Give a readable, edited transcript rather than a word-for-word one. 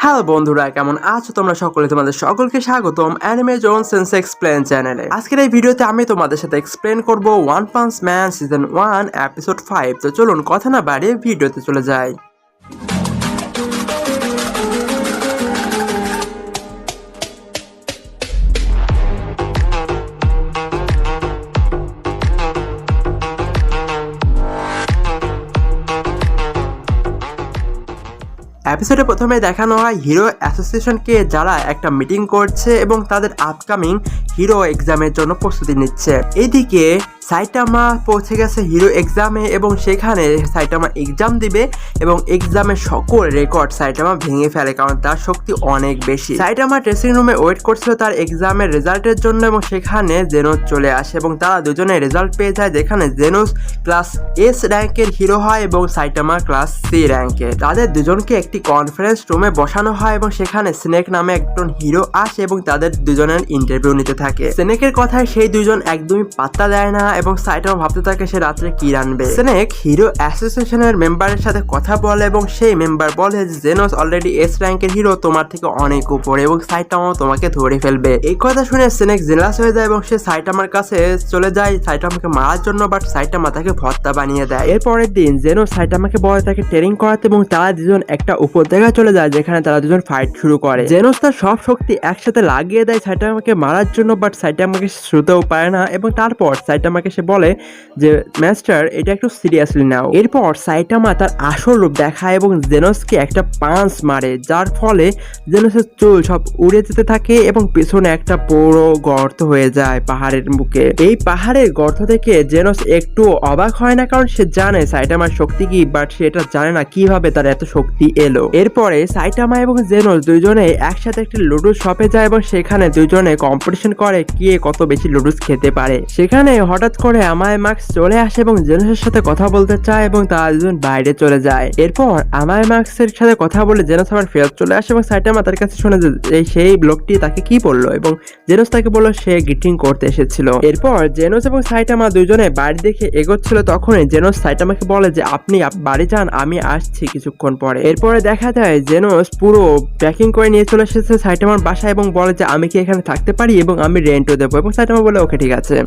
Hello বন্ধুরা, কেমন আছো তোমরা সকলে? তোমাদের সকলকে স্বাগতম অ্যানিমে জোন সেন্সে এক্সপ্লেন চ্যানেলে। আজকের এই ভিডিওতে আমি তোমাদের সাথে এক্সপ্লেন করব one punch man season 1 episode 5। তো চলুন কথা না বাড়িয়ে ভিডিওতে চলে যাই। এপিসোডে প্রথমে দেখানো হয় হিরো অ্যাসোসিয়েশনকে, যারা একটা মিটিং করছে এবং তাদের আপকামিং হিরো এক্সামের জন্য প্রস্তুতি নিচ্ছে। এইদিকে সাইটামা পৌঁছে গেছে হিরো এক্সামে এবং সেখানে সাইটামা এক্সাম দিবে এবং এক্সামের সকল রেকর্ড সাইটামা ভেঙে ফেলে, কারণ তার শক্তি অনেক বেশি। সাইটামা ড্রেসিং রুমে ওয়েট করছিল তার এক্সামের রেজাল্টের জন্য এবং সেখানে জেনোস চলে আসে এবং তারা দুজনে রেজাল্ট পেয়ে যায়, যেখানে জেনোস ক্লাস এস র্যাঙ্কের হিরো হয় এবং সাইটামা ক্লাস সি র্যাঙ্কের। তাদের দুজনকে একটি কনফারেন্স রুমে বসানো হয় এবং সেখানে স্নেক নামে একজন হিরো আসে এবং তাদের দুজনের ইন্টারভিউ নিতে থাকে। স্নেকের কথায় সেই দুজন একদমই পাত্তা দেয় না এবং সাইটামা ভাবতে থাকে সে রাত্রে কি রানবে। স্নেক হিরো অ্যাসোসিয়েশনের মেম্বারের সাথে কথা বলে এবং সেই মেম্বার বলে যে জেনোস অলরেডি এস র্যাঙ্কের হিরো, তোমার থেকে অনেক উপরে এবং সাইটামাও তোমাকে ধরে ফেলবে। এই কথা শুনে স্নেক জেলাস হয়ে যায় এবং সে সাইটামার কাছে চলে যায় সাইটামাকে মারার জন্য, বাট সাইটামা তাকে ভর্তা বানিয়ে দেয়। এরপরের দিন জেনোস সাইটামাকে বলে তাকে ট্রেনিং করাতে এবং তারা দুজন একটা উপত্যকায় চলে যায়, যেখানে তারা দুজন ফাইট শুরু করে। জেনোস তার সব শক্তি একসাথে লাগিয়ে দেয় সাইটামাকে মারার জন্য, বাট সাইটামাকে শুতেও পারে না এবং তারপর সাইটামাকে সে বলে যে মাস্টার, এটা একটু সিরিয়াসলি নাও। এরপর সাইটামা তার আসল রূপ দেখায় এবং জেনোসকে একটা পাঞ্চ মারে, যার ফলে জেনোসের চুল সব উড়ে যেতে থাকে এবং পেছনে একটা বড় গর্ত হয়ে যায় পাহাড়ের বুকে। এই পাহাড়ের গর্ত থেকে জেনোস একটু অবাক হয় না, কারণ সে জানে সাইটামার শক্তি কি, বাট সে এটা জানে না কিভাবে তার এত শক্তি এলো। এরপরে সাইটামা এবং জেনোস দুইজনে একসাথে একটি লুডুস শপে যায় এবং সেখানে দুইজনে কম্পিটিশন করে কে কত বেশি লুডুস খেতে পারে। সেখানে হঠাৎ করে আমায় মার্কস চলে আসে এবং জেনোসের সাথে কথা বলতে চায় এবং তারা দুজন বাইরে চলে যায়। এরপর আমায় মার্কসের সাথে কথা বলে জেনোস আবার ফেরত চলে আসে এবং সাইটামা তার কাছে শুনে যে সেই লোকটি তাকে কি বললো এবং জেনোস তাকে বললো সে গ্রিটিং করতে এসেছিল। এরপর জেনোস এবং সাইটামা দুজনে বাড়ি দেখে এগোচ্ছিল, তখনই জেনোস সাইটামাকে বলে যে আপনি বাড়ি যান, আমি আসছি কিছুক্ষণ পরে। এরপরে দেখা যায় জেনোস পুরো প্যাকিং করে নিয়ে চলে এসেছে সাইটামার বাসায় এবং বলে যে আমি কি এখানে থাকতে পারি এবং আমি রেন্টও দেবো, এবং সাইটামা বলে ওকে ঠিক আছে।